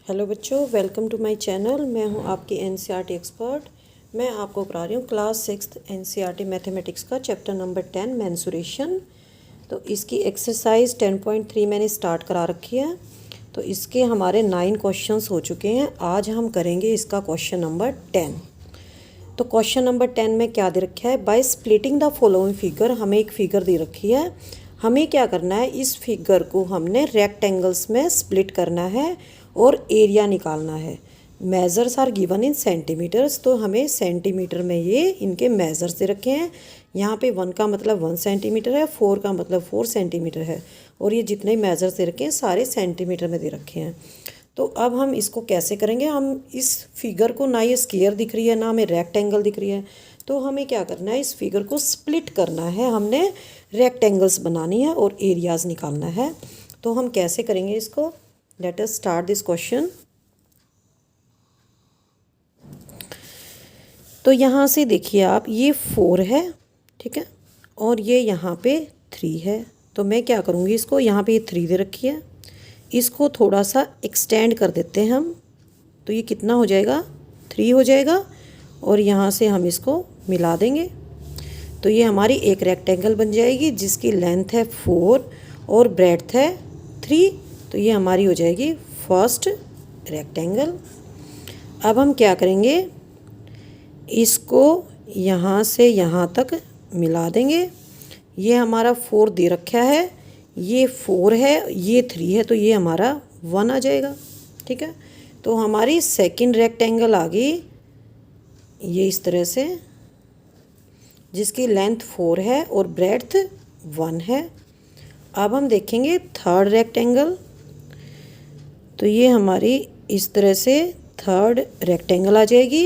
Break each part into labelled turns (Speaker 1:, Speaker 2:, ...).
Speaker 1: Hello बच्चों, welcome to my channel. मैं हूं आपकी एनसीईआरटी एक्सपर्ट। मैं आपको पढ़ा रही हूं क्लास 6 एनसीईआरटी मैथमेटिक्स का चैप्टर नंबर 10 मेंसुरेशन। तो इसकी एक्सरसाइज 10.3 मैंने स्टार्ट करा रखी है। तो इसके हमारे 9 क्वेश्चंस हो चुके हैं। आज हम करेंगे इसका क्वेश्चन नंबर 10। तो क्वेश्चन नंबर 10 में क्या दे रखा है? By splitting the following figure. हमें एक फिगर दे रखी है, हमें क्या करना है, इस फिगर को हमने रेक्टेंगल्स में स्प्लिट करना है और एरिया निकालना है। Measures are given in centimetres, तो हमें सेंटीमीटर में ये इनके मेजर्स दे रखे हैं। यहाँ पे 1 का मतलब 1 सेंटीमीटर है, 4 का मतलब 4 सेंटीमीटर है, और ये जितने मेजर्स दे रखे हैं सारे सेंटीमीटर में दे रखे हैं। तो अब हम इसको कैसे करेंगे? हम इस फिगर को, ना ये स्क्वायर दिख रही है ना हमें रेक्टेंगल दिख रही है, तो हमें क्या करना है, इस फिगर को स्प्लिट करना है। हमने रेक्टेंगल्स बनानी है और एरियाज़ निकालना है। तो हम कैसे करेंगे इसको? Let us start this question. तो यहाँ से देखिए आप, ये 4 है, ठीक है, और ये यहाँ पे 3 है। तो मैं क्या करूँगी, इसको यहाँ पे ये 3 दे रखी है, इसको थोड़ा सा एक्सटेंड कर देते हैं हम। तो ये कितना हो जाएगा? 3 हो जाएगा, और यहाँ से हम इसको मिला देंगे। तो ये हमारी एक रेक्टेंगल बन जाएगी जिसकी लेंथ है 4 और ब्रेड्थ है 3। तो ये हमारी हो जाएगी फर्स्ट रेक्टेंगल। अब हम क्या करेंगे, इसको यहाँ से यहाँ तक मिला देंगे। ये हमारा 4 दे रखा है, ये 4 है, ये 3 है, तो ये हमारा 1 आ जाएगा, ठीक है। तो हमारी सेकंड रेक्टेंगल आ गई ये इस तरह से, जिसकी लेंथ 4 है और ब्रेड्थ 1 है। अब हम देखेंगे थर्ड रेक्टेंगल। तो ये हमारी इस तरह से थर्ड रेक्टेंगल आ जाएगी।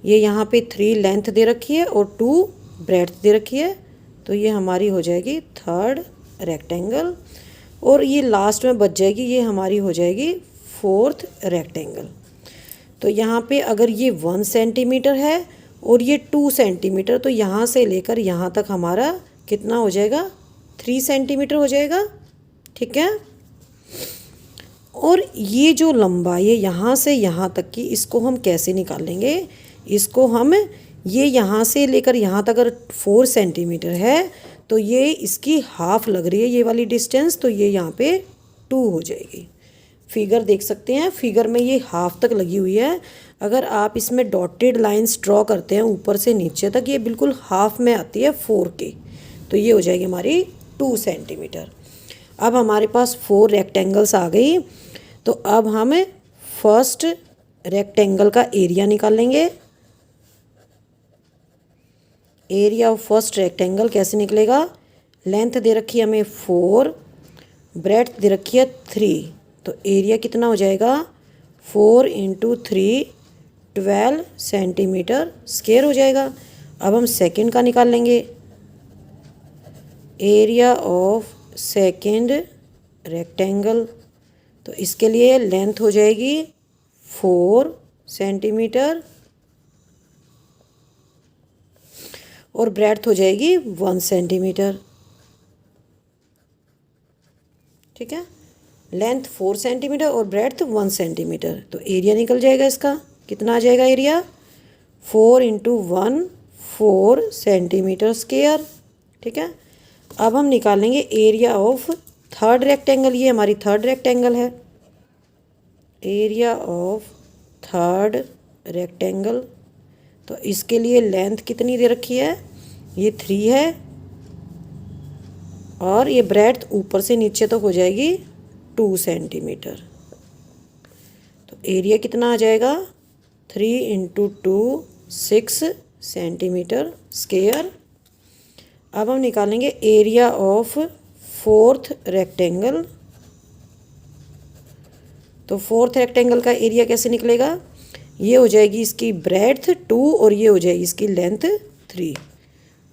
Speaker 1: ये यहाँ पे 3 लेंथ दे रखी है और 2 ब्रेड्थ दे रखी है। तो ये हमारी हो जाएगी थर्ड रेक्टेंगल, और ये लास्ट में बच जाएगी, ये हमारी हो जाएगी फोर्थ रेक्टेंगल। तो यहाँ पे अगर ये 1 सेंटीमीटर है और ये 2 सेंटीमीटर, तो यहाँ से लेकर यहाँ तक हमारा कितना हो जाएगा? 3 सेंटीमीटर हो जाएगा, ठीक है। और ये जो लंबाई है यहाँ से यहाँ तक की, इसको हम कैसे निकालेंगे? इसको हम, ये यहाँ से लेकर यहाँ तक अगर 4 सेंटीमीटर है तो ये इसकी हाफ लग रही है ये वाली डिस्टेंस, तो ये यहाँ पे 2 हो जाएगी। फिगर देख सकते हैं, फिगर में ये हाफ तक लगी हुई है। अगर आप इसमें डॉटेड लाइंस ड्रॉ करते हैं ऊपर से नीचे तक, ये बिल्कुल हाफ में आती है 4 के। तो ये हो जाएगी हमारी 2 सेंटीमीटर। अब हमारे पास 4 रेक्टेंगल्स आ गई। तो अब हम फर्स्ट रेक्टेंगल का एरिया निकाल लेंगे। एरिया ऑफ फर्स्ट रेक्टेंगल कैसे निकलेगा? लेंथ दे रखी है हमें 4, ब्रेड्थ दे रखी है 3। तो एरिया कितना हो जाएगा? 4 × 3 12 सेंटीमीटर स्क्वायर हो जाएगा। अब हम सेकंड का निकाल लेंगे। एरिया ऑफ सेकंड रेक्टेंगल, तो इसके लिए लेंथ हो जाएगी 4 सेंटीमीटर और ब्रेड्थ हो जाएगी 1 सेंटीमीटर, ठीक है। लेंथ 4 सेंटीमीटर और ब्रेड्थ 1 सेंटीमीटर। तो एरिया निकल जाएगा इसका, कितना आ जाएगा एरिया? 4 × 1 4 सेंटीमीटर स्क्वायर, ठीक है। अब हम निकालेंगे एरिया ऑफ थर्ड रेक्टेंगल। ये हमारी थर्ड रेक्टेंगल है। एरिया ऑफ थर्ड रेक्टेंगल, तो इसके लिए लेंथ कितनी दे रखी है? ये 3 है, और ये ब्रेड्थ ऊपर से नीचे तक हो जाएगी 2 सेंटीमीटर। तो एरिया कितना आ जाएगा? 3 × 2 6 सेंटीमीटर स्क्वायर। अब हम निकालेंगे एरिया ऑफ फोर्थ रेक्टेंगल। तो फोर्थ रेक्टेंगल का एरिया कैसे निकलेगा? ये हो जाएगी इसकी ब्रेड्थ 2 और ये हो जाएगी इसकी लेंथ 3।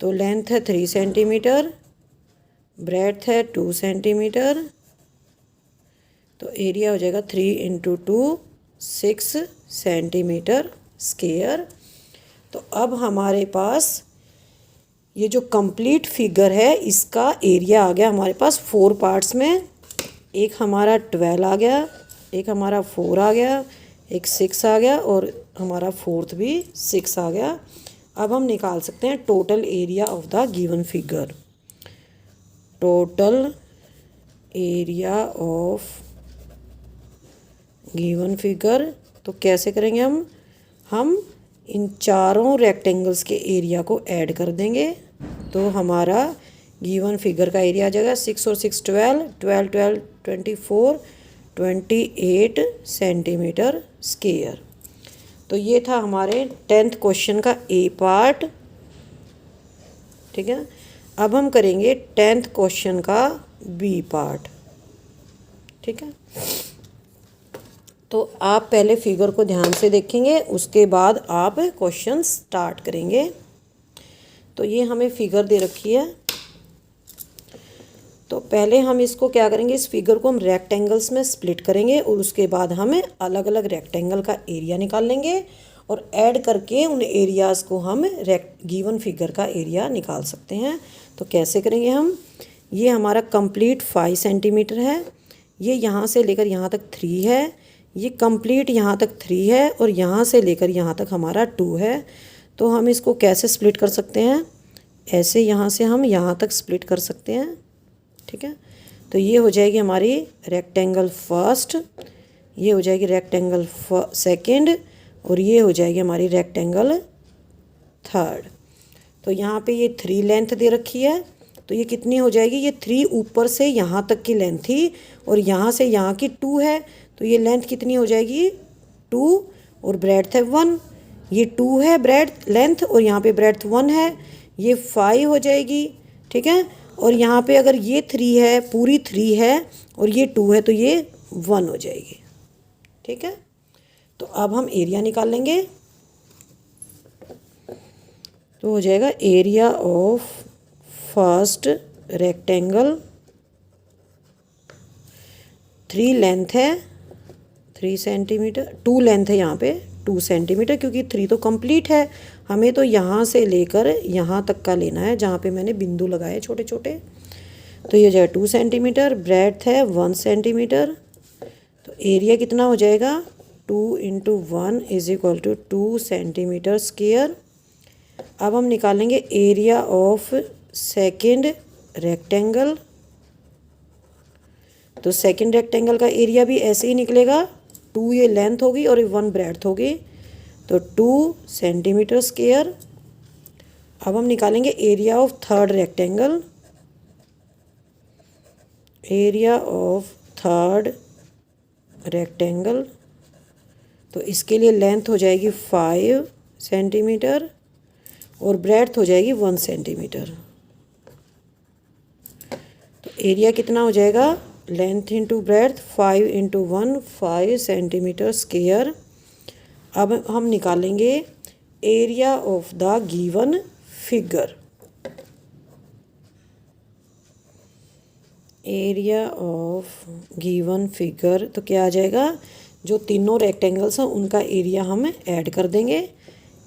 Speaker 1: तो लेंथ है 3 सेंटीमीटर, ब्रेड्थ है 2 सेंटीमीटर। तो एरिया हो जाएगा 3 × 2 6 सेंटीमीटर स्क्वायर। तो अब हमारे पास ये जो कंप्लीट फिगर है, इसका एरिया आ गया हमारे पास 4 पार्ट्स में। एक हमारा 12 आ गया, एक हमारा 4 आ गया, एक 6 आ गया और हमारा फोर्थ भी 6 आ गया। अब हम निकाल सकते हैं total area of the given figure. Total area of given figure तो कैसे करेंगे हम इन चारों रेक्टेंगल्स के एरिया को ऐड कर देंगे तो हमारा गिवन फिगर का एरिया आ जाएगा 6 और 6 12, 12 12 24, 28 सेंटीमीटर स्क्वायर। तो ये था हमारे 10th क्वेश्चन का ए पार्ट। ठीक है, अब हम करेंगे 10th क्वेश्चन का बी पार्ट। ठीक है, तो आप पहले फिगर को ध्यान से देखेंगे, उसके बाद आप क्वेश्चन स्टार्ट करेंगे। तो ये हमें फिगर दे रखी है, तो पहले हम इसको क्या करेंगे, इस फिगर को हम रेक्टेंगल्स में स्प्लिट करेंगे और उसके बाद हमें अलग अलग रेक्टेंगल का एरिया निकाल लेंगे और ऐड करके उन एरियाज़ को हम गिवन फिगर का एरिया निकाल सकते हैं। तो कैसे करेंगे हम, ये हमारा कंप्लीट 5 सेंटीमीटर है, ये यहाँ से लेकर यहाँ तक 3 है, ये कंप्लीट यहाँ तक 3 है और यहाँ से लेकर यहाँ तक हमारा 2 है। तो हम इसको कैसे स्प्लिट कर सकते हैं, ऐसे यहाँ से हम यहाँ तक स्प्लिट कर सकते हैं। ठीक है, तो ये हो जाएगी हमारी रेक्टेंगल फर्स्ट, ये हो जाएगी रेक्टेंगल सेकंड और ये हो जाएगी हमारी रेक्टेंगल थर्ड। तो यहाँ पे ये 3 लेंथ दे रखी है, तो ये कितनी हो जाएगी, ये 3 ऊपर से यहाँ तक की लेंथ थी और यहाँ से यहाँ की 2 है, तो ये लेंथ कितनी हो जाएगी 2 और ब्रेड्थ है 1। ये 2 है ब्रेड्थ लेंथ और यहाँ पे ब्रेड्थ 1 है, ये 5 हो जाएगी। ठीक है, और यहाँ पे अगर ये 3 है, पूरी 3 है और ये 2 है तो ये 1 हो जाएगी। ठीक है, तो अब हम एरिया निकाल लेंगे। तो हो जाएगा area of first rectangle, 3 length है 3 सेंटीमीटर, 2 लेंथ है यहाँ पे 2 सेंटीमीटर, क्योंकि 3 तो कंप्लीट है, हमें तो यहाँ से लेकर यहाँ तक का लेना है जहाँ पे मैंने बिंदु लगाए छोटे छोटे। तो ये हो जाएगा 2 सेंटीमीटर, ब्रेड्थ है 1 सेंटीमीटर, तो एरिया कितना हो जाएगा 2 × 1 = 2 सेंटीमीटर स्क्वायर। अब हम निकालेंगे एरिया ऑफ सेकंड रेक्टेंगल। तो सेकंड रेक्टेंगल का एरिया भी ऐसे ही निकलेगा, 2 ये लेंथ होगी और 1 ब्रेड्थ होगी, तो 2 सेंटीमीटर स्क्वायर। अब हम निकालेंगे area of third rectangle. Area of third rectangle, तो इसके लिए लेंथ हो जाएगी 5 सेंटीमीटर और ब्रेड्थ हो जाएगी 1 सेंटीमीटर। तो एरिया कितना हो जाएगा, length into breadth 5 × 1 5 centimetre square. अब हम निकालेंगे area of the given figure. Area of given figure तो क्या आ जाएगा, जो तीनों रेक्टेंगल्स हैं उनका एरिया हम ऐड कर देंगे।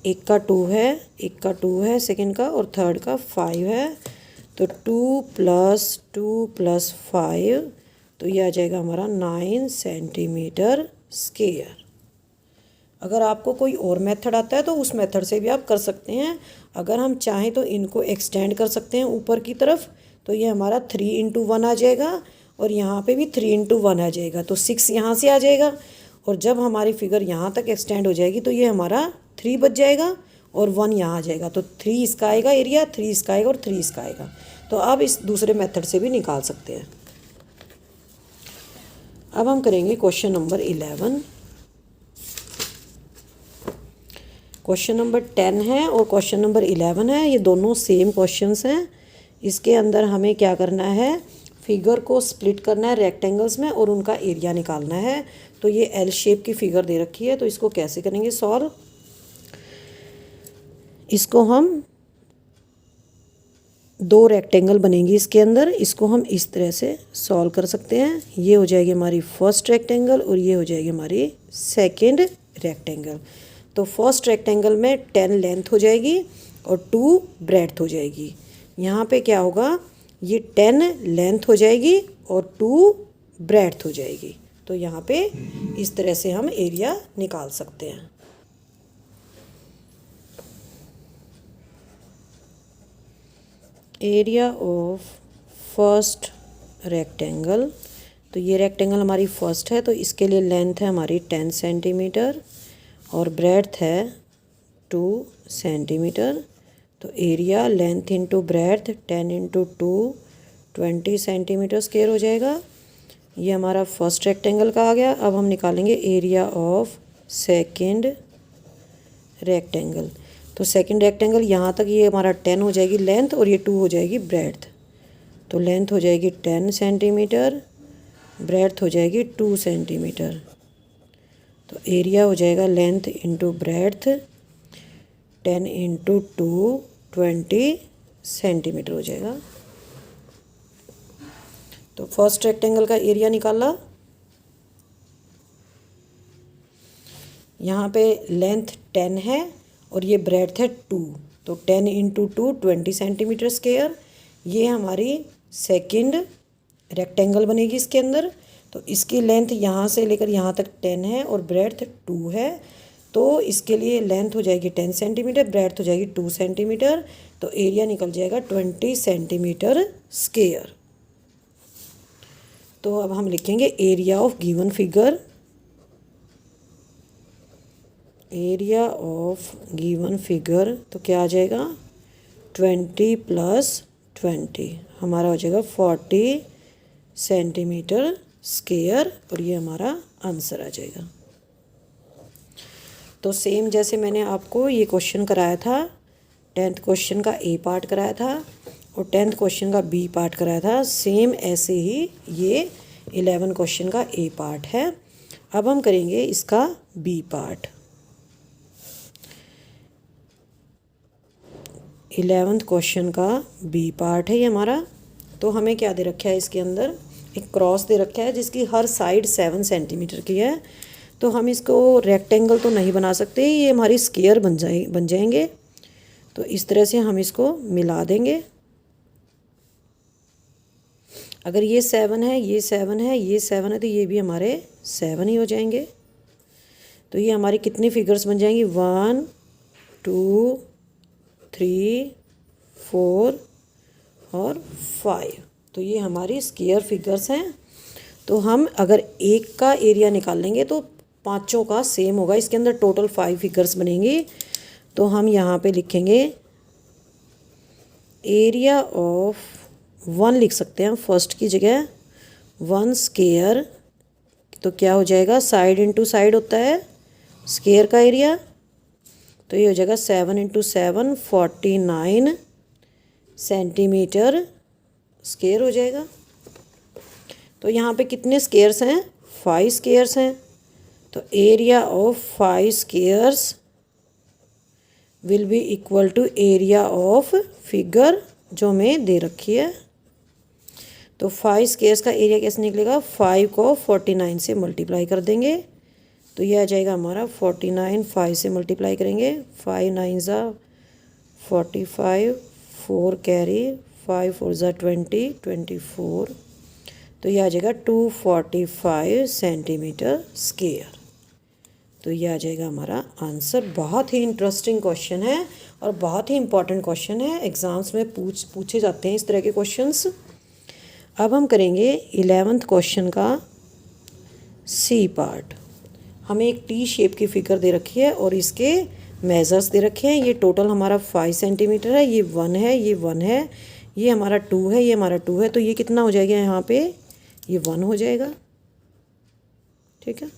Speaker 1: एक का 2 है, एक का 2 है सेकंड का और थर्ड का 5 है, तो 2 + 2 + 5, तो ये आ जाएगा हमारा 9 सेंटीमीटर स्क्वायर। अगर आपको कोई और मेथड आता है तो उस मेथड से भी आप कर सकते हैं। अगर हम चाहें तो इनको एक्सटेंड कर सकते हैं ऊपर की तरफ, तो ये हमारा 3 × 1 आ जाएगा और यहाँ पे भी 3 × 1 आ जाएगा, तो 6 यहाँ से आ जाएगा और जब हमारी फिगर यहाँ तक एक्सटेंड हो जाएगी तो ये हमारा 3 बच जाएगा और 1 यहाँ आ जाएगा, तो 3 इसका आएगा एरिया, 3 इसका आएगा और 3 इसका आएगा। तो आप इस दूसरे मेथड से भी निकाल सकते हैं। अब हम करेंगे क्वेश्चन नंबर 11। क्वेश्चन नंबर 10 है और क्वेश्चन नंबर 11 है, ये दोनों सेम क्वेश्चंस हैं। इसके अंदर हमें क्या करना है, फिगर को स्प्लिट करना है रेक्टेंगल्स में और उनका एरिया निकालना है। तो ये एल शेप की फिगर दे रखी है, तो इसको कैसे करेंगे सॉल्व। इसको हम 2 रेक्टेंगल बनेंगी इसके अंदर, इसको हम इस तरह से सॉल्व कर सकते हैं। ये हो जाएगी हमारी फर्स्ट रेक्टेंगल और ये हो जाएगी हमारी सेकंड रेक्टेंगल। तो फर्स्ट रेक्टेंगल में 10 लेंथ हो जाएगी और 2 ब्रेड्थ हो जाएगी। यहाँ पे क्या होगा, ये 10 लेंथ हो जाएगी और 2 ब्रेड्थ हो जाएगी। तो यहाँ पे इस तरह से हम एरिया निकाल सकते हैं। एरिया ऑफ फर्स्ट रेक्टेंगल, तो ये रेक्टेंगल हमारी फर्स्ट है, तो इसके लिए लेंथ है हमारी 10 सेंटीमीटर और ब्रेड्थ है 2 सेंटीमीटर। तो area length into breadth 10 into 2 20 centimetre square हो जाएगा। ये हमारा फर्स्ट रेक्टेंगल का आ गया। अब हम निकालेंगे एरिया ऑफ सेकंड रेक्टेंगल। तो सेकंड रेक्टेंगल यहाँ तक ये हमारा 10 हो जाएगी लेंथ और ये 2 हो जाएगी ब्रेड्थ। तो लेंथ हो जाएगी 10 सेंटीमीटर, ब्रेड्थ हो जाएगी 2 सेंटीमीटर। तो एरिया हो जाएगा length into breadth 10 into 2 20 centimetre हो जाएगा। तो फर्स्ट रेक्टेंगल का एरिया निकाला। यहाँ पे लेंथ 10 है और ये ब्रेड्थ है 2, तो 10 इंटू 2 20 सेंटीमीटर स्क्वायर। ये हमारी सेकंड रेक्टेंगल बनेगी इसके अंदर। तो इसकी लेंथ यहाँ से लेकर यहाँ तक 10 है और ब्रेड्थ 2 है, तो इसके लिए लेंथ हो जाएगी 10 सेंटीमीटर, ब्रेड्थ हो जाएगी 2 सेंटीमीटर। तो एरिया निकल जाएगा 20 सेंटीमीटर स्क्वायर। तो अब हम लिखेंगे area of given figure. Area of given figure तो क्या आ जाएगा 20 प्लस 20 हमारा हो जाएगा 40 सेंटीमीटर स्क्वायर और ये हमारा आंसर आ जाएगा। तो सेम जैसे मैंने आपको ये क्वेश्चन कराया था, 10th क्वेश्चन का ए पार्ट कराया था और 10th क्वेश्चन का बी पार्ट कराया था, सेम ऐसे ही ये 11 क्वेश्चन का ए पार्ट है। अब हम करेंगे इसका बी पार्ट। 11th क्वेश्चन का बी पार्ट है ये हमारा। तो हमें क्या दे रखा है, इसके अंदर एक क्रॉस दे रखा है जिसकी हर साइड 7 सेंटीमीटर की है। तो हम इसको रेक्टेंगल तो नहीं बना सकते, ये हमारी स्क्वायर बन जाएंगे। तो इस तरह से हम इसको मिला देंगे। अगर ये 7 है, ये 7 है, ये 7 है, तो ये भी हमारे 7 ही हो जाएंगे। तो ये हमारी कितनी फिगर्स बन जाएंगी 1 2 3 4 और 5। तो ये हमारी स्क्वायर फिगर्स हैं। तो हम अगर एक का एरिया निकाल लेंगे तो पांचों का सेम होगा। इसके अंदर टोटल 5 फिगर्स बनेंगी। तो हम यहाँ पे लिखेंगे एरिया ऑफ 1 लिख सकते हैं फर्स्ट की जगह 1 स्क्वायर। तो क्या हो जाएगा, साइड इंटू साइड होता है स्क्वायर का एरिया। तो ये हो जाएगा 7 इंटू 7 49 सेंटीमीटर स्क्वायर हो जाएगा। तो यहाँ पे कितने स्क्वायर्स हैं, 5 स्क्वायर्स हैं। तो area of 5 squares will be equal to area of figure जो हमें दे रखी है। तो 5 स्क्वायर्स का एरिया कैसे निकलेगा, 5 को 49 से मल्टीप्लाई कर देंगे। तो ये आ जाएगा हमारा 49, 5 से मल्टीप्लाई करेंगे, 5 9 ज़ा 45, 4 कैरी, 5 4 ज़ा 20, 24। तो ये आ जाएगा 245 सेंटीमीटर स्क्वायर। तो ये आ जाएगा हमारा आंसर। बहुत ही इंटरेस्टिंग क्वेश्चन है और बहुत ही इंपॉर्टेंट क्वेश्चन है, एग्ज़ाम्स में पूछे जाते हैं इस तरह के क्वेश्चंस। अब हम करेंगे 11th क्वेश्चन का सी पार्ट। हमें एक टी शेप की फिगर दे रखी है और इसके मेजर्स दे रखे हैं। ये टोटल हमारा 5 सेंटीमीटर है, ये 1 है, ये 1 है, ये हमारा 2 है, ये हमारा 2 है। तो ये कितना हो जाएगा, यहाँ पे ये 1 हो जाएगा। ठीक है,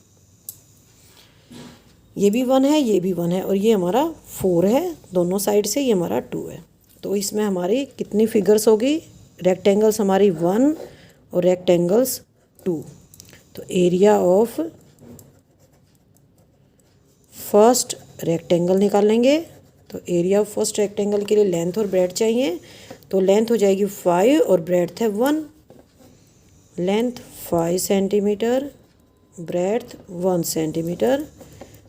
Speaker 1: ये भी 1 है, ये भी 1 है और ये हमारा 4 है दोनों साइड से, ये हमारा 2 है। तो इसमें हमारी कितनी फिगर्स होगी, रेक्टेंगल्स हमारी 1 और रेक्टेंगल्स 2। तो एरिया ऑफ फर्स्ट रेक्टेंगल निकाल लेंगे। तो एरिया ऑफ फर्स्ट रेक्टेंगल के लिए लेंथ और ब्रेड्थ चाहिए। तो लेंथ हो जाएगी 5 और ब्रेड्थ है 1। Length 5 centimetre, breadth 1 centimetre.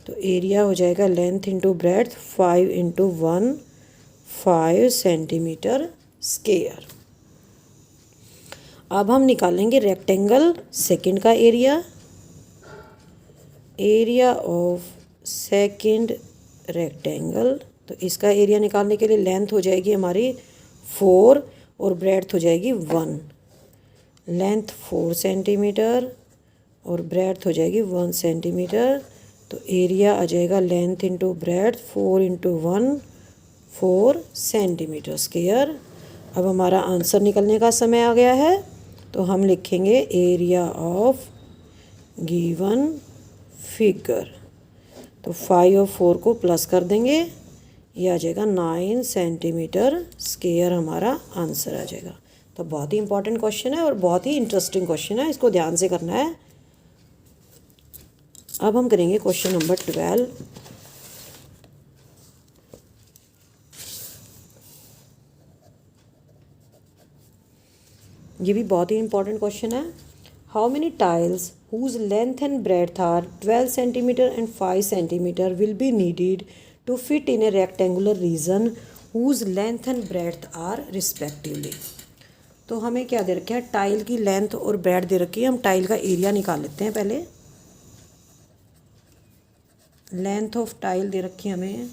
Speaker 1: तो एरिया हो जाएगा length into breadth 5 into 1 5 centimetre square. अब हम निकालेंगे रेक्टेंगल सेकंड का area. Area of second rectangle. तो इसका एरिया निकालने के लिए लेंथ हो जाएगी हमारी 4 और ब्रेड्थ हो जाएगी 1। लेंथ 4 सेंटीमीटर और ब्रेड्थ हो जाएगी 1 सेंटीमीटर। तो एरिया आ जाएगा length into breadth 4 into 1 4 centimetre square. अब हमारा आंसर निकलने का समय आ गया है। तो हम लिखेंगे एरिया ऑफ गिवन फिगर। तो 5 और 4 को प्लस कर देंगे, ये आ जाएगा 9 सेंटीमीटर स्क्वायर हमारा आंसर आ जाएगा। तो बहुत ही इंपॉर्टेंट क्वेश्चन है और बहुत ही इंटरेस्टिंग क्वेश्चन है, इसको ध्यान से करना है। अब हम करेंगे क्वेश्चन नंबर 12। ये भी बहुत ही इंपॉर्टेंट क्वेश्चन है। How many tiles whose length and breadth are 12 centimetre and 5 centimetre will be needed to fit in a rectangular region whose length and breadth are respectively. तो हमें क्या दे रखा है, टाइल की लेंथ और ब्रेड्थ दे रखी है। हम टाइल का एरिया निकाल लेते हैं पहले। लेंथ ऑफ टाइल दे रखी है हमें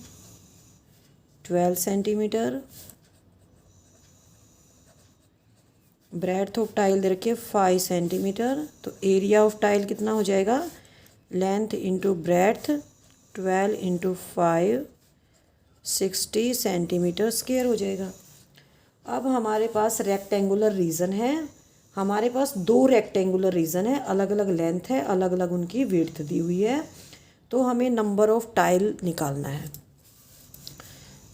Speaker 1: 12 सेंटीमीटर, ब्रेड्थ ऑफ टाइल दे रखी है 5 सेंटीमीटर। तो एरिया ऑफ टाइल कितना हो जाएगा, length into breadth 12 into 5 60 centimetre square हो जाएगा। अब हमारे पास रेक्टेंगुलर रीजन है, हमारे पास 2 रेक्टेंगुलर रीजन है, अलग अलग लेंथ है, अलग अलग उनकी विड्थ दी हुई है। तो हमें नंबर ऑफ टाइल निकालना है।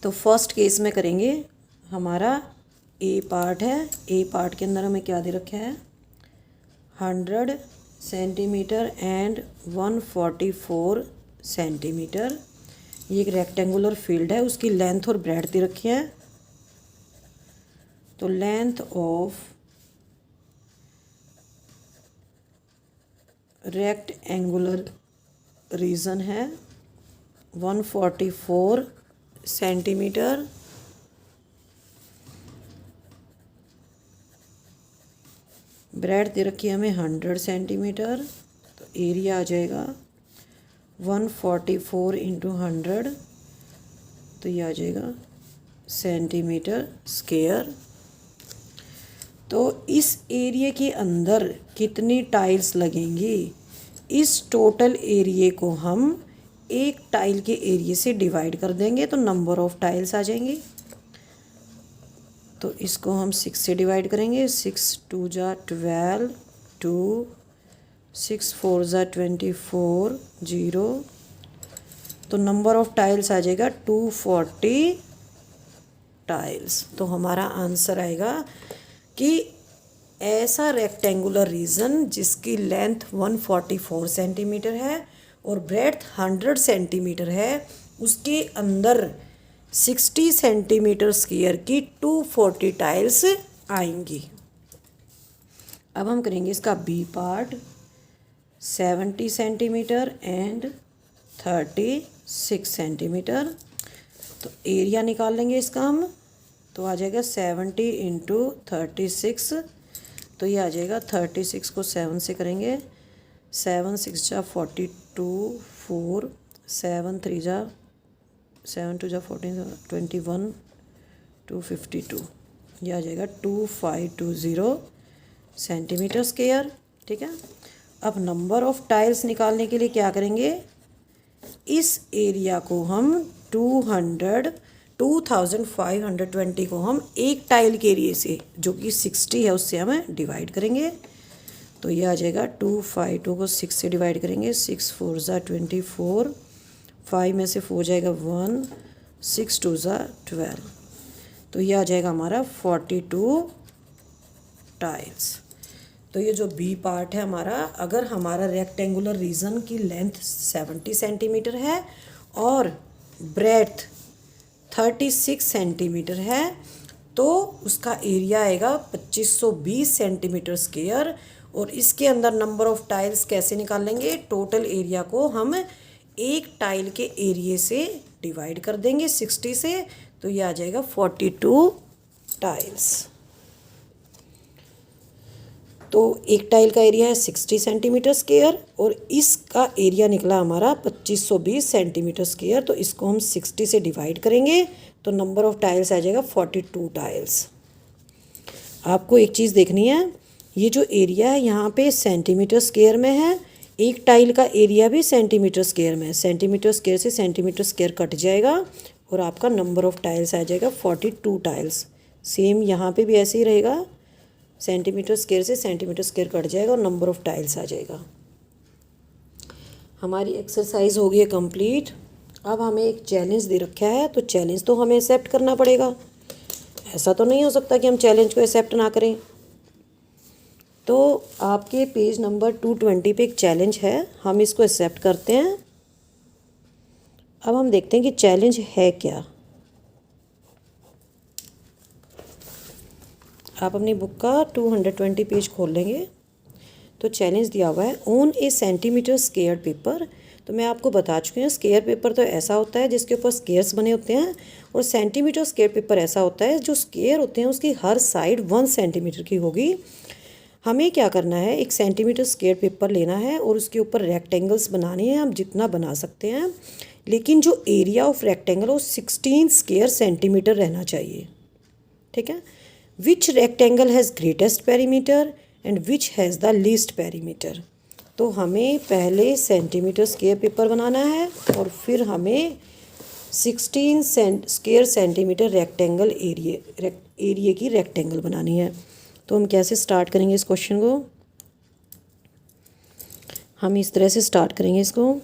Speaker 1: तो फर्स्ट केस में करेंगे, हमारा ए पार्ट है। ए पार्ट के अंदर हमें क्या दे रखा है, 100 सेंटीमीटर एंड 144 सेंटीमीटर। ये एक रेक्टेंगुलर फील्ड है, उसकी लेंथ और ब्रेड्थ दे रखी है। तो लेंथ ऑफ रेक्टेंगुलर रीजन है 144 सेंटीमीटर। ब्रेड्थ दे रखी है हमें 100 सेंटीमीटर। तो एरिया आ जाएगा 144 इंटू 100, तो ये आ जाएगा सेंटीमीटर स्क्वायर। तो इस एरिया के अंदर कितनी टाइल्स लगेंगी, इस टोटल एरिया को हम एक टाइल के एरिया से डिवाइड कर देंगे तो नंबर ऑफ टाइल्स आ जाएंगी। तो इसको हम 6 से डिवाइड करेंगे। 6 2 जा 12, 2 6 4 जा 24 0। तो नंबर ऑफ टाइल्स आ जाएगा 240 टाइल्स। तो हमारा आंसर आएगा कि ऐसा रेक्टेंगुलर रीजन जिसकी लेंथ 144 सेंटीमीटर है और ब्रेड्थ 100 सेंटीमीटर है, उसके अंदर 60 सेंटीमीटर स्क्वायर की 240 टाइल्स आएंगी। अब हम करेंगे इसका B part, 70 centimetre and 36 centimetre. तो एरिया निकाल लेंगे इसका हम। तो आ जाएगा 70 इंटू 36। तो ये आ जाएगा 36 को 7 से करेंगे, 7 6 जा 42, 4 7 3 जा 7 2 जा 14 21 252। ये आ जाएगा 2520 सेंटीमीटर स्क्वायर। ठीक है। अब नंबर ऑफ टाइल्स निकालने के लिए क्या करेंगे, इस एरिया को हम 2520 को हम एक टाइल के एरिया से जो कि 60 है उससे हमें डिवाइड करेंगे। तो ये आ जाएगा 252 को 6 से डिवाइड करेंगे, 6 4 जा 24, 5 में से 4 जाएगा 1, 6 2 जा 12। तो ये आ जाएगा हमारा 42 टाइल्स। तो ये जो बी पार्ट है हमारा, अगर हमारा रेक्टेंगुलर रीजन की लेंथ 70 सेंटीमीटर है और ब्रेड्थ 36 सेंटीमीटर है, तो उसका एरिया आएगा 2520 सेंटीमीटर स्क्वायर। और इसके अंदर नंबर ऑफ टाइल्स कैसे निकाल लेंगे, टोटल एरिया को हम एक टाइल के एरिया से डिवाइड कर देंगे 60 से। तो ये आ जाएगा 42 टाइल्स। तो एक टाइल का एरिया है 60 सेंटीमीटर स्क्वायर और इसका एरिया निकला हमारा 2520 सेंटीमीटर स्क्वायर। तो इसको हम 60 से डिवाइड करेंगे तो नंबर ऑफ़ टाइल्स आ जाएगा 42 टाइल्स। आपको एक चीज़ देखनी है, ये जो एरिया है यहाँ पे सेंटीमीटर स्क्वायर में है, एक टाइल का एरिया भी सेंटीमीटर स्क्वायर में है। सेंटीमीटर स्क्वायर से सेंटीमीटर स्क्वायर कट जाएगा और आपका नंबर ऑफ़ टाइल्स आ जाएगा 42 टाइल्स। सेम यहाँ पे भी ऐसे ही रहेगा, सेंटीमीटर स्क्वायर से सेंटीमीटर स्क्वायर कट जाएगा और नंबर ऑफ़ टाइल्स आ जाएगा। हमारी एक्सरसाइज हो गई है कंप्लीट। अब हमें एक चैलेंज दे रखा है, तो चैलेंज तो हमें एक्सेप्ट करना पड़ेगा। ऐसा तो नहीं हो सकता कि हम चैलेंज को एक्सेप्ट ना करें। तो आपके पेज नंबर 220 पे एक चैलेंज है, हम इसको एक्सेप्ट करते हैं। अब हम देखते हैं कि चैलेंज है क्या। आप अपनी बुक का 220 पेज खोल लेंगे तो चैलेंज दिया हुआ है on A centimetre square paper. तो मैं आपको बता चुकी हूँ, स्क्वायर पेपर तो ऐसा होता है जिसके ऊपर स्क्वायर्स बने होते हैं, और सेंटीमीटर स्क्वायर पेपर ऐसा होता है जो स्क्वायर होते हैं उसकी हर साइड 1 सेंटीमीटर की होगी। हमें क्या करना है, एक सेंटीमीटर स्क्वायर पेपर लेना है और उसके ऊपर रेक्टेंगल्स बनाने हैं। हम जितना बना सकते हैं, लेकिन जो एरिया ऑफ रेक्टेंगल वो 16 स्क्वायर सेंटीमीटर रहना चाहिए। ठीक है। Which rectangle has greatest perimeter and which has the least perimeter. तो हमें पहले सेंटीमीटर स्क्वायर पेपर बनाना है और फिर हमें 16 स्क्वायर सेंटीमीटर रेक्टेंगल एरिया की रेक्टेंगल बनानी है। तो हम कैसे स्टार्ट करेंगे इस क्वेश्चन को, हम इस तरह से स्टार्ट करेंगे इसको।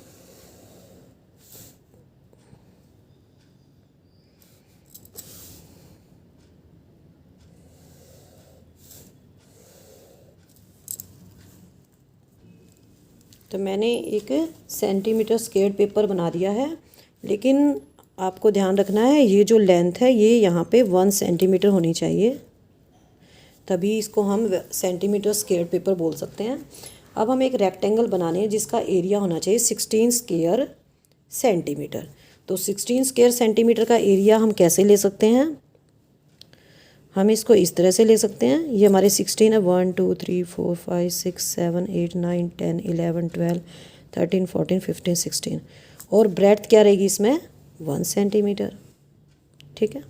Speaker 1: तो मैंने एक सेंटीमीटर स्क्वायर पेपर बना दिया है, लेकिन आपको ध्यान रखना है ये जो लेंथ है ये यहाँ पे 1 सेंटीमीटर होनी चाहिए, तभी इसको हम सेंटीमीटर स्क्वायर पेपर बोल सकते हैं। अब हम एक रेक्टेंगल बनाने हैं जिसका एरिया होना चाहिए 16 स्क्वायर सेंटीमीटर। तो 16 स्क्वायर सेंटीमीटर का एरिया हम कैसे ले सकते हैं, हम इसको इस तरह से ले सकते हैं। ये हमारे 16 है, 1 2 3 4 5 6 7 8 9 10 11 12 13 14 15 16 और ब्रेड्थ क्या रहेगी इसमें 1 सेंटीमीटर। ठीक है।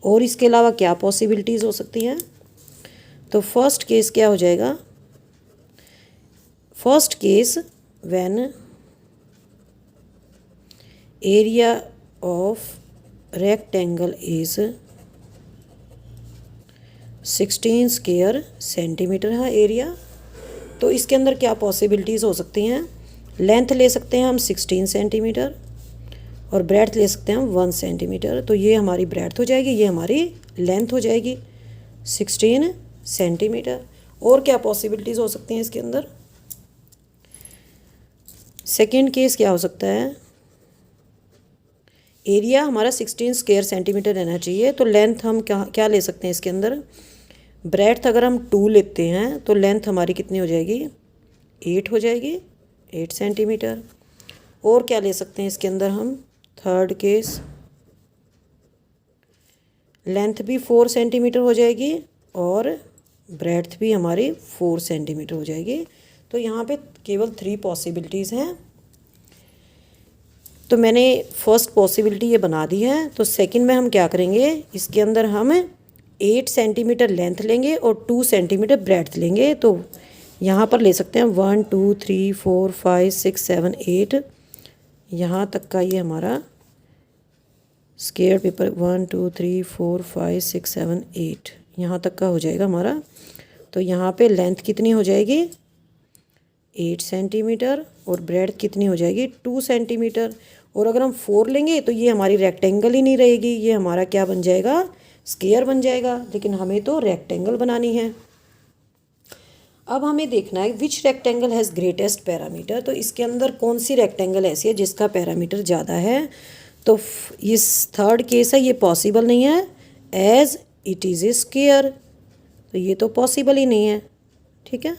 Speaker 1: और इसके अलावा क्या पॉसिबिलिटीज़ हो सकती हैं, तो फर्स्ट केस क्या हो जाएगा, first case when area of rectangle is 16 square centimetre है एरिया। तो इसके अंदर क्या पॉसिबिलिटीज़ हो सकती हैं, लेंथ ले सकते हैं हम 16 सेंटीमीटर और ब्रेड्थ ले सकते हैं हम 1 सेंटीमीटर। तो ये हमारी ब्रेड्थ हो जाएगी, ये हमारी लेंथ हो जाएगी 16 सेंटीमीटर। और क्या पॉसिबिलिटीज़ हो सकती हैं इसके अंदर, सेकेंड केस क्या हो सकता है, एरिया हमारा 16 स्क्वायर सेंटीमीटर रहना चाहिए। तो लेंथ हम क्या ले सकते हैं इसके अंदर, ब्रेड्थ अगर हम 2 लेते हैं तो लेंथ हमारी कितनी हो जाएगी 8 हो जाएगी, 8 सेंटीमीटर। और क्या ले सकते हैं इसके अंदर हम, थर्ड केस लेंथ भी 4 सेंटीमीटर हो जाएगी और ब्रेड्थ भी हमारी 4 सेंटीमीटर हो जाएगी। तो यहाँ पे केवल 3 पॉसिबिलिटीज़ हैं। तो मैंने फर्स्ट पॉसिबिलिटी ये बना दी है। तो सेकंड में हम क्या करेंगे, इसके अंदर हम 8 सेंटीमीटर लेंथ लेंगे और 2 सेंटीमीटर ब्रेड्थ लेंगे। तो यहाँ पर ले सकते हैं 1 2 3 4 5 6 7 8, यहाँ तक का ये हमारा स्क्वायर पेपर 1 2 3 4 5 6 7 8 यहाँ तक का हो जाएगा हमारा। तो यहाँ पे लेंथ कितनी हो जाएगी 8 सेंटीमीटर और ब्रेड्थ कितनी हो जाएगी 2 सेंटीमीटर। और अगर हम 4 लेंगे तो ये हमारी रेक्टेंगल ही नहीं रहेगी, ये हमारा क्या बन जाएगा स्क्वायर बन जाएगा, लेकिन हमें तो रेक्टेंगल बनानी है। अब हमें देखना है which rectangle has greatest parameter. तो इसके अंदर कौन सी रेक्टेंगल ऐसी है जिसका पैरामीटर ज़्यादा है। तो इस थर्ड केस है ये पॉसिबल नहीं है, as it is a square, तो ये तो पॉसिबल ही नहीं है। ठीक है।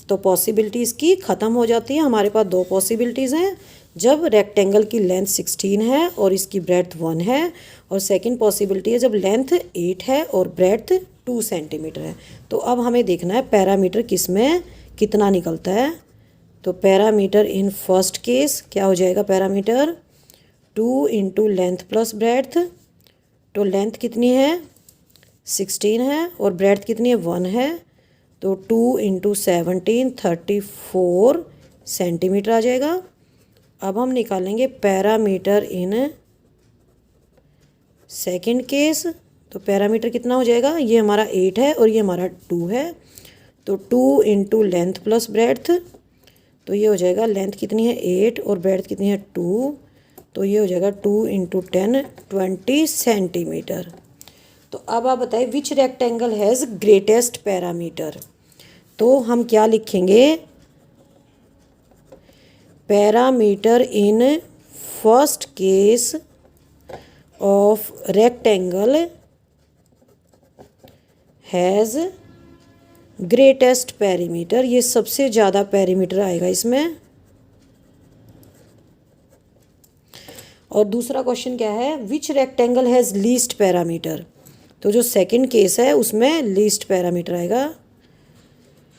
Speaker 1: तो पॉसिबिलिटीज़ की ख़त्म हो जाती है। हमारे पास 2 पॉसिबिलिटीज़ हैं, जब रेक्टेंगल की लेंथ 16 है और इसकी ब्रेड्थ 1 है, और सेकंड पॉसिबिलिटी है जब लेंथ 8 है और ब्रेड्थ 2 सेंटीमीटर है। तो अब हमें देखना है पैरामीटर किस में कितना निकलता है। तो पैरामीटर इन फर्स्ट केस क्या हो जाएगा, parameter 2 into length plus breadth. तो लेंथ कितनी है 16 है और ब्रेड्थ कितनी है 1 है। तो 2 इंटू 17 34 सेंटीमीटर आ जाएगा। अब हम निकालेंगे पैरामीटर इन सेकंड केस। तो पैरामीटर कितना हो जाएगा, ये हमारा 8 है और ये हमारा 2 है। तो 2 इंटू लेंथ प्लस ब्रेड्थ, तो ये हो जाएगा लेंथ कितनी है 8 और ब्रेड्थ कितनी है 2। तो ये हो जाएगा 2 इंटू 10 20 सेंटीमीटर। तो अब आप बताइए विच रेक्टेंगल हैज़ ग्रेटेस्ट पैरामीटर। तो हम क्या लिखेंगे, parameter in first case of rectangle has greatest perimeter. ये सबसे ज़्यादा पैरीमीटर आएगा इसमें। और दूसरा क्वेश्चन क्या है, which rectangle has least parameter. तो जो सेकंड केस है उसमें लीस्ट पैरामीटर आएगा।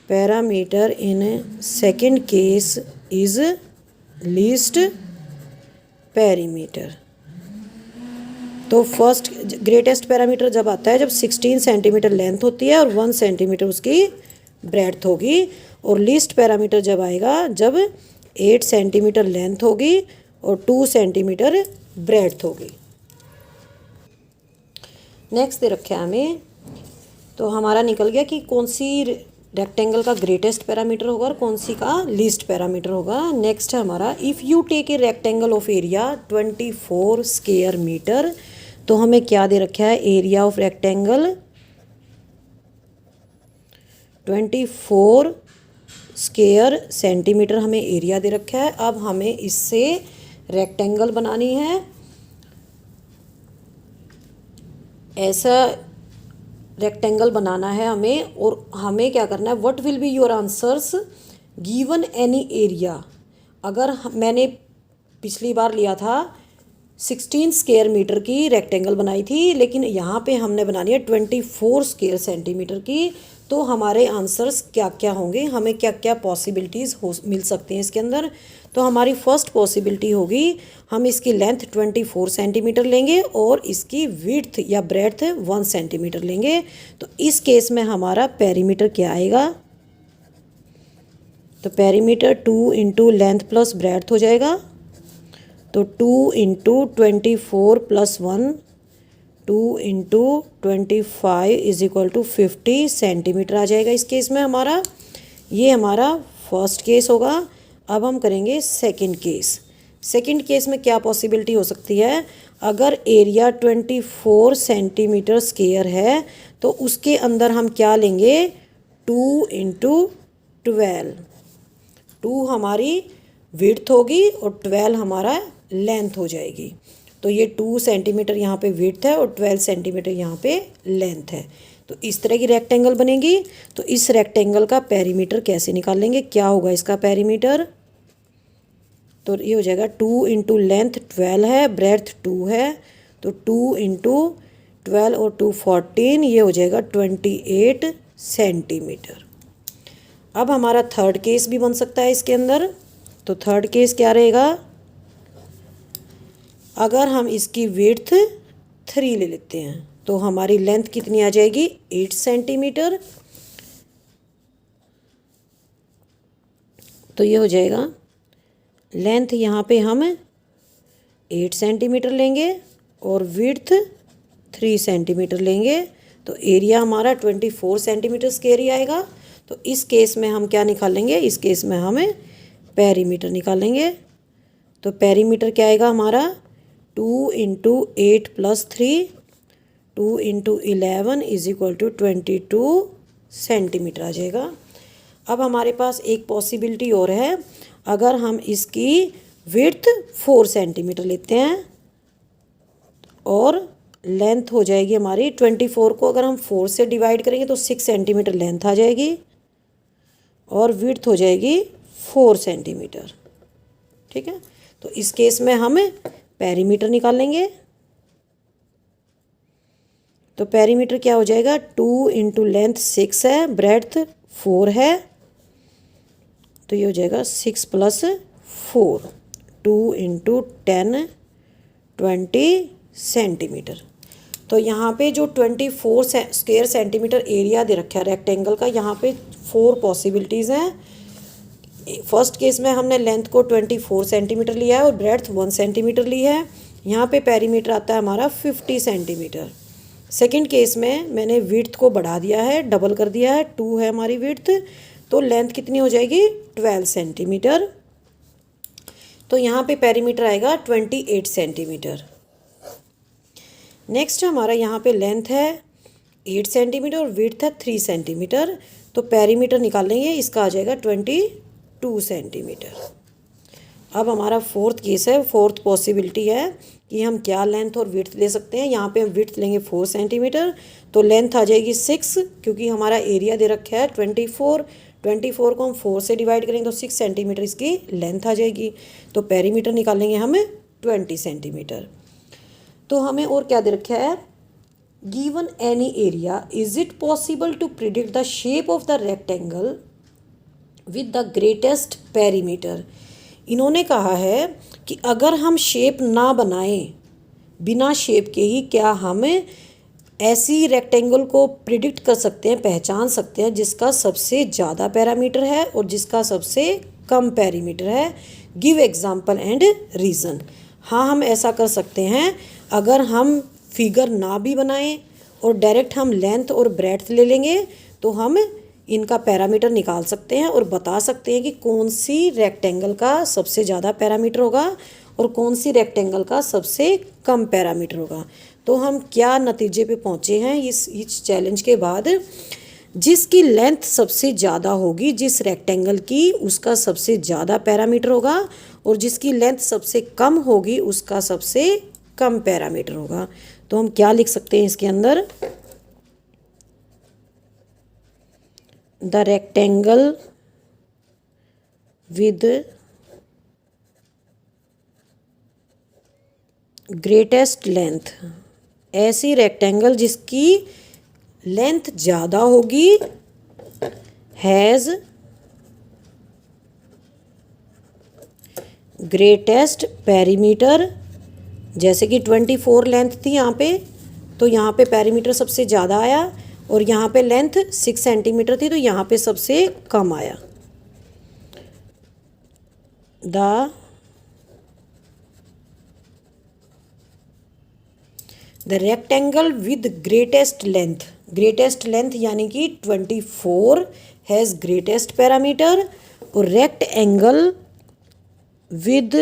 Speaker 1: Parameter in second case is least perimeter. तो फर्स्ट ग्रेटेस्ट पैरामीटर जब आता है जब 16 सेंटीमीटर लेंथ होती है और 1 सेंटीमीटर उसकी ब्रेड्थ होगी। और लीस्ट पैरामीटर जब आएगा जब 8 सेंटीमीटर लेंथ होगी और 2 सेंटीमीटर ब्रेड्थ होगी। नेक्स्ट दे रखे हमें, तो हमारा निकल गया कि कौन सी रेक्टेंगल का ग्रेटेस्ट पैरामीटर होगा और कौन सी का लीस्ट पैरामीटर होगा। नेक्स्ट है हमारा, if you take a rectangle of area 24 square metre. तो हमें क्या दे रखा है, area of rectangle 24 square centimetre हमें एरिया दे रखा है। अब हमें इससे रेक्टेंगल बनानी है। ऐसा रेक्टेंगल बनाना है हमें और हमें क्या करना है, what will be your answers given any area. अगर मैंने पिछली बार लिया था 16 स्क्वायर मीटर की रेक्टेंगल बनाई थी, लेकिन यहाँ पे हमने बनानी है 24 स्क्वायर सेंटीमीटर की। तो हमारे आंसर्स क्या क्या होंगे, हमें क्या क्या पॉसिबिलिटीज़ मिल सकती हैं इसके अंदर। तो हमारी फर्स्ट पॉसिबिलिटी होगी, हम इसकी लेंथ 24 सेंटीमीटर लेंगे और इसकी विड्थ या ब्रेड्थ 1 सेंटीमीटर लेंगे। तो इस केस में हमारा पेरीमीटर क्या आएगा, तो perimeter 2 into length plus breadth हो जाएगा। तो 2 into 24 plus 1, 2 into 25 is equal to 50 centimetre आ जाएगा इस केस में हमारा। ये हमारा फर्स्ट केस होगा। अब हम करेंगे सेकंड केस। सेकंड केस में क्या पॉसिबिलिटी हो सकती है, अगर एरिया 24 सेंटीमीटर स्क्वायर है तो उसके अंदर हम क्या लेंगे, 2 इंटू 12। 2 हमारी विड्थ होगी और 12 हमारा लेंथ हो जाएगी। तो ये 2 सेंटीमीटर यहाँ पे विड्थ है और 12 सेंटीमीटर यहाँ पे लेंथ है। तो इस तरह की रेक्टेंगल बनेगी। तो इस रेक्टेंगल का पेरीमीटर कैसे निकालेंगे, क्या होगा इसका पेरीमीटर, तो ये हो जाएगा 2 इंटू लेंथ 12 है, ब्रेड्थ 2 है। तो 2 इंटू 12 और 2 14, ये हो जाएगा 28 सेंटीमीटर। अब हमारा थर्ड केस भी बन सकता है इसके अंदर। तो थर्ड केस क्या रहेगा, अगर हम इसकी विड्थ 3 ले लेते हैं तो हमारी लेंथ कितनी आ जाएगी, 8 सेंटीमीटर। तो ये हो जाएगा लेंथ यहाँ पे हम 8 सेंटीमीटर लेंगे और विड्थ 3 सेंटीमीटर लेंगे। तो एरिया हमारा 24 सेंटीमीटर स्क्वायर आएगा। तो इस केस में हम क्या निकालेंगे, इस केस में हमें पेरीमीटर निकालेंगे। तो पेरीमीटर क्या आएगा हमारा, 2 into 8 plus 3, 2 into 11 is equal to 22 centimetre आ जाएगा। अब हमारे पास एक पॉसिबिलिटी और है, अगर हम इसकी विड्थ 4 सेंटीमीटर लेते हैं और लेंथ हो जाएगी हमारी 24 को अगर हम 4 से डिवाइड करेंगे तो 6 सेंटीमीटर लेंथ आ जाएगी और विड्थ हो जाएगी 4 सेंटीमीटर। ठीक है, तो इस केस में हम पेरीमीटर निकालेंगे। तो पेरीमीटर क्या हो जाएगा, 2 इंटू लेंथ 6 है, ब्रेड्थ 4 है, तो ये हो जाएगा 6 प्लस 4, 2 इंटू 10 20 सेंटीमीटर। तो यहाँ पे जो 24 स्क्वायर सेंटीमीटर एरिया दे रखा है रेक्टेंगल का, यहाँ पे 4 पॉसिबिलिटीज़ हैं। फर्स्ट केस में हमने लेंथ को 24 सेंटीमीटर लिया है और ब्रेड्थ 1 सेंटीमीटर ली है। यहाँ पे पेरीमीटर आता है हमारा 50 सेंटीमीटर। सेकंड केस में मैंने विड्थ को बढ़ा दिया है, डबल कर दिया है, 2 है हमारी विड्थ, तो लेंथ कितनी हो जाएगी 12 सेंटीमीटर। तो यहाँ पे पेरीमीटर आएगा 28 सेंटीमीटर। नेक्स्ट हमारा यहाँ पे लेंथ है 8 सेंटीमीटर और विड्थ है 3 सेंटीमीटर, तो पेरीमीटर निकालेंगे, इसका आ जाएगा 22 सेंटीमीटर। अब हमारा फोर्थ केस है, फोर्थ पॉसिबिलिटी है कि हम क्या लेंथ और विड्थ ले सकते हैं। यहाँ पे हम विड्थ लेंगे 4 सेंटीमीटर, तो लेंथ आ जाएगी 6, क्योंकि हमारा एरिया दे रखा है 24 को हम 4 से डिवाइड करेंगे तो 6 सेंटीमीटर इसकी लेंथ आ जाएगी। तो पेरीमीटर निकालेंगे हम 20 सेंटीमीटर। तो हमें और क्या दे रखा है, given any area is it possible to predict the shape of the rectangle with the greatest perimeter. इन्होंने कहा है कि अगर हम शेप ना बनाएं, बिना शेप के ही क्या हम ऐसी रेक्टेंगल को प्रिडिक्ट कर सकते हैं, पहचान सकते हैं जिसका सबसे ज़्यादा पैरामीटर है और जिसका सबसे कम पैरामीटर है। Give example and reason. हाँ, हम ऐसा कर सकते हैं अगर हम फिगर ना भी बनाएं और डायरेक्ट हम लेंथ और ब्रेड्थ ले लेंगे तो हम इनका पैरामीटर निकाल सकते हैं और बता सकते हैं कि कौन सी रेक्टेंगल का सबसे ज़्यादा पैरामीटर होगा और कौन सी रेक्टेंगल का सबसे कम पैरामीटर होगा। तो हम क्या नतीजे पे पहुँचे हैं इस चैलेंज के बाद, जिसकी लेंथ सबसे ज़्यादा होगी जिस रेक्टेंगल की, उसका सबसे ज़्यादा पैरामीटर होगा और जिसकी लेंथ सबसे कम होगी उसका सबसे कम पैरामीटर होगा। तो हम क्या लिख सकते हैं इसके अंदर, the rectangle with greatest length, ऐसी रेक्टेंगल जिसकी लेंथ ज़्यादा होगी, हैज़ ग्रेटेस्ट पेरीमीटर। जैसे कि 24 लेंथ थी यहाँ पे, तो यहाँ पे पेरीमीटर सबसे ज़्यादा आया और यहाँ पे लेंथ 6 सेंटीमीटर थी तो यहाँ पे सबसे कम आया। The rectangle with greatest length यानी कि 24 हैज़ ग्रेटेस्ट पैरामीटर और रेक्टेंगल विद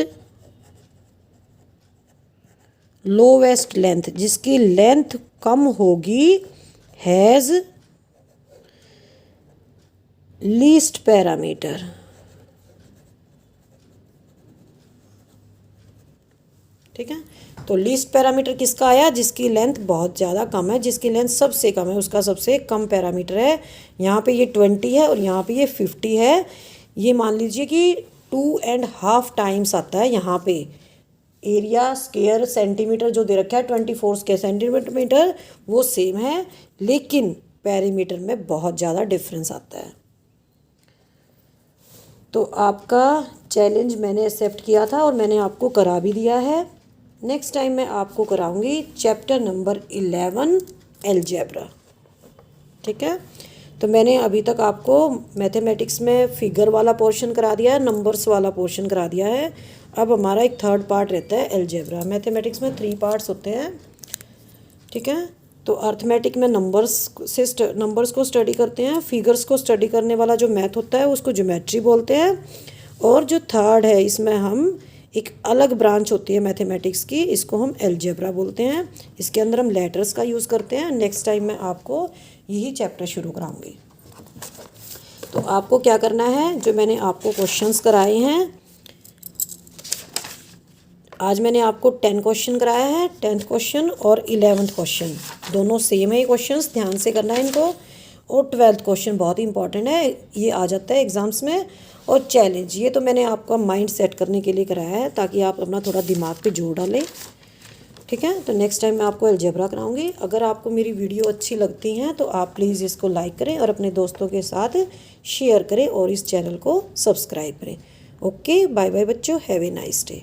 Speaker 1: लोवेस्ट लेंथ, जिसकी लेंथ कम होगी, हैज़ लीस्ट पैरामीटर। ठीक है, तो लीस्ट पैरामीटर किसका आया, जिसकी लेंथ बहुत ज़्यादा कम है, जिसकी लेंथ सबसे कम है उसका सबसे कम पैरामीटर है। यहाँ पे ये 20 है और यहाँ पे ये 50 है। ये मान लीजिए कि 2.5 टाइम्स आता है। यहाँ पे एरिया स्क्वायर सेंटीमीटर जो दे रखा है 24 स्क्वायर सेंटीमीटर वो सेम है, लेकिन पैरामीटर में बहुत ज़्यादा डिफरेंस आता है। तो आपका चैलेंज मैंने एक्सेप्ट किया था और मैंने आपको करा भी दिया है। नेक्स्ट टाइम मैं आपको कराऊंगी चैप्टर नंबर 11 अलजेब्रा। ठीक है, तो मैंने अभी तक आपको मैथमेटिक्स में फिगर वाला पोर्शन करा दिया है, नंबर्स वाला पोर्शन करा दिया है। अब हमारा एक थर्ड पार्ट रहता है अलजेब्रा। मैथमेटिक्स में 3 पार्ट्स होते हैं। ठीक है, तो अर्थमेटिक में नंबर्स को स्टडी करते हैं, फिगर्स को स्टडी करने वाला जो मैथ होता है उसको ज्योमेट्री बोलते हैं, और जो थर्ड है इसमें हम एक अलग ब्रांच होती है मैथमेटिक्स की, इसको हम अलजेब्रा बोलते हैं। इसके अंदर हम लेटर्स का यूज़ करते हैं। नेक्स्ट टाइम मैं आपको यही चैप्टर शुरू कराऊंगी। तो आपको क्या करना है, जो मैंने आपको क्वेश्चंस कराए हैं, आज मैंने आपको 10 क्वेश्चन कराया है, 10th क्वेश्चन और 11th क्वेश्चन दोनों सेम है। ये क्वेश्चंस ध्यान से करना है इनको। और 12th क्वेश्चन बहुत ही इंपॉर्टेंट है, ये आ जाता है एग्ज़ाम्स में। और चैलेंज, ये तो मैंने आपका माइंड सेट करने के लिए कराया है ताकि आप अपना थोड़ा दिमाग पे जोर डालें। ठीक है। तो नेक्स्ट टाइम मैं आपको अलजेब्रा कराऊंगी। अगर आपको मेरी वीडियो अच्छी लगती हैं तो आप प्लीज़ इसको लाइक करें और अपने दोस्तों के साथ शेयर करें और इस चैनल को सब्सक्राइब करें। ओके, बाय बाय बच्चों, हैव ए नाइस डे।